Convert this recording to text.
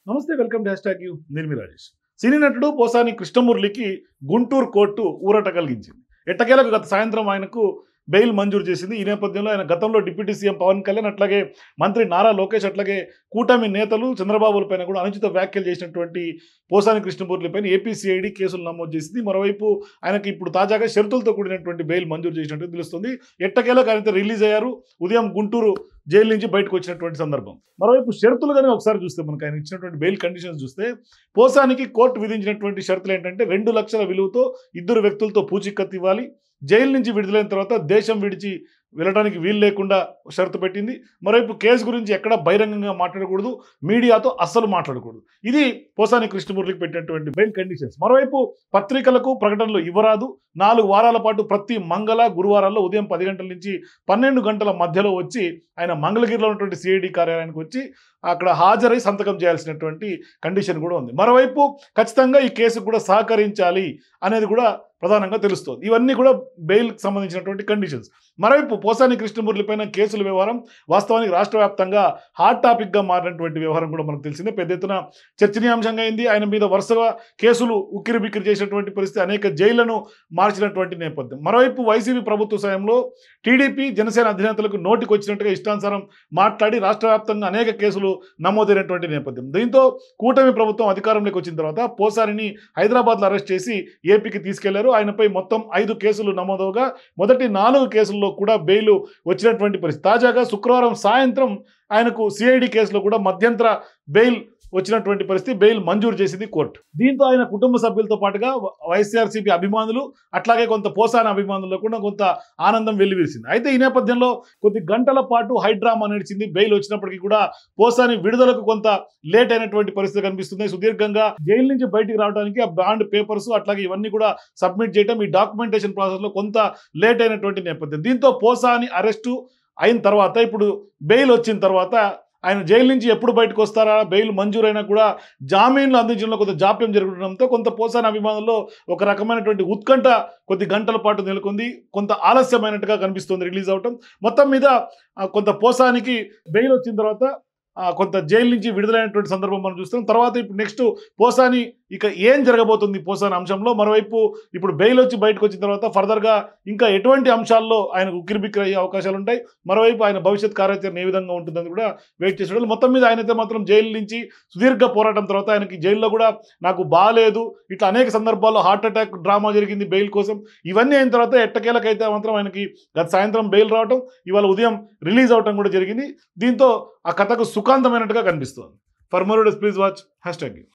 నమస్తే, welcome to hash tag you. నేను మీ రాజేష్. సినీ నటుడు పోసాని కృష్ణమురళికి గుంటూరు కోర్టు ఊరట కలిగించింది. ఎట్టకేలకు గత సాయంత్రం ఆయనకు బెయిల్ మంజూరు చేసింది. ఈ నేపథ్యంలో ఆయన గతంలో డిప్యూటీ సీఎం పవన్ కళ్యాణ్, అట్లాగే మంత్రి నారా లోకేష్, అట్లాగే కూటమి నేతలు చంద్రబాబులపైన కూడా అనుచిత వ్యాఖ్యలు చేసినటువంటి పోసాని కృష్ణమురళిపైన ఏపీసీఐడి కేసులు నమోదు చేసింది. మరోవైపు ఆయనకి ఇప్పుడు తాజాగా షరతులతో కూడినటువంటి బెయిల్ మంజూరు చేసినట్టు తెలుస్తుంది. ఎట్టకేలకు ఆయన రిలీజ్ అయ్యారు. ఉదయం గుంటూరు జైలు నుంచి బయటకు వచ్చినటువంటి సందర్భం. మరోవైపు షరతులు కానీ ఒకసారి చూస్తే మనకు ఆయన ఇచ్చినటువంటి బెయిల్ కండిషన్స్ చూస్తే పోసానికి కోర్టు విధించినటువంటి షరతులు ఏంటంటే 2 లక్షల విలువతో 2 వ్యక్తులతో పూచీకత్తు ఇవ్వాలి, జైలు నుంచి విడుదలైన తర్వాత దేశం విడిచి వెళ్ళడానికి వీలు లేకుండా షరతు పెట్టింది. మరోవైపు కేసు గురించి ఎక్కడ బహిరంగంగా మాట్లాడకూడదు, మీడియాతో అస్సలు మాట్లాడకూడదు. ఇది పోసాని కృష్ణమురళికి పెట్టినటువంటి బెయిల్ కండిషన్స్. మరోవైపు పత్రికలకు ప్రకటనలు ఇవ్వరాదు. 4 వారాల పాటు ప్రతి మంగళ గురువారాల్లో ఉదయం 10 గంటల నుంచి 12 గంటల మధ్యలో వచ్చి ఆయన మంగళగిరిలో ఉన్నటువంటి సిఐడి కార్యాలయానికి వచ్చి అక్కడ హాజరై సంతకం చేయాల్సినటువంటి కండిషన్ కూడా ఉంది. మరోవైపు ఖచ్చితంగా ఈ కేసుకు కూడా సహకరించాలి అనేది కూడా ప్రధానంగా తెలుస్తోంది. ఇవన్నీ కూడా బెయిల్కి సంబంధించినటువంటి కండిషన్స్. మరోవైపు పోసాని కృష్ణమురళి పైన కేసుల వ్యవహారం వాస్తవానికి రాష్ట్ర వ్యాప్తంగా హాట్ టాపిక్గా మారినటువంటి వ్యవహారం కూడా మనకు తెలిసిందే. పెద్ద ఎత్తున చర్చనీయాంశంగా అయింది. ఆయన మీద వరుసగా కేసులు ఉక్కిరి బిక్కిరి చేసినటువంటి పరిస్థితి, అనేక జైళ్లను మార్చినటువంటి నేపథ్యం. మరోవైపు వైసీపీ ప్రభుత్వ సమయంలో టీడీపీ జనసేన అధినేతలకు నోటికి వచ్చినట్టుగా ఇష్టానుసారం మాట్లాడి రాష్ట్ర వ్యాప్తంగా అనేక కేసులు నమోదైనటువంటి నేపథ్యం. దీంతో కూటమి ప్రభుత్వం అధికారంలోకి వచ్చిన తర్వాత పోసానిని హైదరాబాద్లో అరెస్ట్ చేసి ఏపీకి తీసుకెళ్లారు. ఆయనపై మొత్తం 5 కేసులు నమోదవగా మొదటి 4 కేసుల్లో కూడా బెయిల్ వచ్చినటువంటి పరిస్థితి. తాజాగా శుక్రవారం సాయంత్రం ఆయనకు సిఐడి కేసులో కూడా మధ్యంతర బెయిల్ వచ్చినటువంటి పరిస్థితి. బెయిల్ మంజూరు చేసింది కోర్టు. దీంతో ఆయన కుటుంబ సభ్యులతో పాటుగా వైఎస్ఆర్సీపీ అభిమానులు, అట్లాగే కొంత పోసాని అభిమానుల్లో కూడా కొంత ఆనందం వెల్లివిరిసింది. అయితే ఈ నేపథ్యంలో కొద్ది గంటల పాటు హైడ్రామా నడిచింది. బెయిల్ వచ్చినప్పటికీ కూడా పోసాని విడుదలకు కొంత లేట్ అయినటువంటి పరిస్థితి కనిపిస్తుంది. సుదీర్ఘంగా జైలు నుంచి బయటికి రావడానికి ఆ బాండ్ పేపర్స్ అట్లాగే ఇవన్నీ కూడా సబ్మిట్ చేయడం, ఈ డాక్యుమెంటేషన్ ప్రాసెస్లో కొంత లేట్ అయినటువంటి నేపథ్యం. దీంతో పోసాని అరెస్టు అయిన తర్వాత ఇప్పుడు బెయిల్ వచ్చిన తర్వాత ఆయన జైలు నుంచి ఎప్పుడు బయటకు వస్తారా, బెయిల్ మంజూరైనా కూడా జామీన్లు అందించడంలో కొంత జాప్యం జరగడంతో కొంత పోసాని అభిమానుల్లో ఒక రకమైనటువంటి ఉత్కంఠ కొద్ది గంటల పాటు నెలకొంది. కొంత ఆలస్యమైనట్టుగా కనిపిస్తుంది రిలీజ్ అవటం. మొత్తం మీద కొంత పోసానికి బెయిల్ వచ్చిన తర్వాత కొంత జైలు నుంచి విడుదలైనటువంటి సందర్భం మనం చూస్తాం. తర్వాత ఇప్పుడు నెక్స్ట్ పోసాని ఇక ఏం జరగబోతుంది పోసాని అంశంలో. మరోవైపు ఇప్పుడు బెయిల్ వచ్చి బయటకు వచ్చిన తర్వాత ఫర్దర్గా ఇంకా ఎటువంటి అంశాల్లో ఆయనకు ఉక్కిరిబిక్కిరి అయ్యే అవకాశాలు ఉంటాయి, మరోవైపు ఆయన భవిష్యత్ కార్యాచరణ ఏ విధంగా ఉంటుందని కూడా వెయిట్ చేసేవాళ్ళు. మొత్తం మీద ఆయనైతే మాత్రం జైలు నుంచి సుదీర్ఘ పోరాటం తర్వాత ఆయనకి జైల్లో కూడా నాకు బాగాలేదు, ఇట్లా అనేక సందర్భాల్లో హార్ట్ అటాక్ డ్రామా జరిగింది బెయిల్ కోసం. ఇవన్నీ అయిన తర్వాత ఎట్టకేలకైతే మాత్రం ఆయనకి గత సాయంత్రం బెయిల్ రావటం, ఇవాళ ఉదయం రిలీజ్ అవటం కూడా జరిగింది. దీంతో ఆ కథకు సుఖాంతమైనట్టుగా కనిపిస్తోంది. For more videos please watch hash tag you.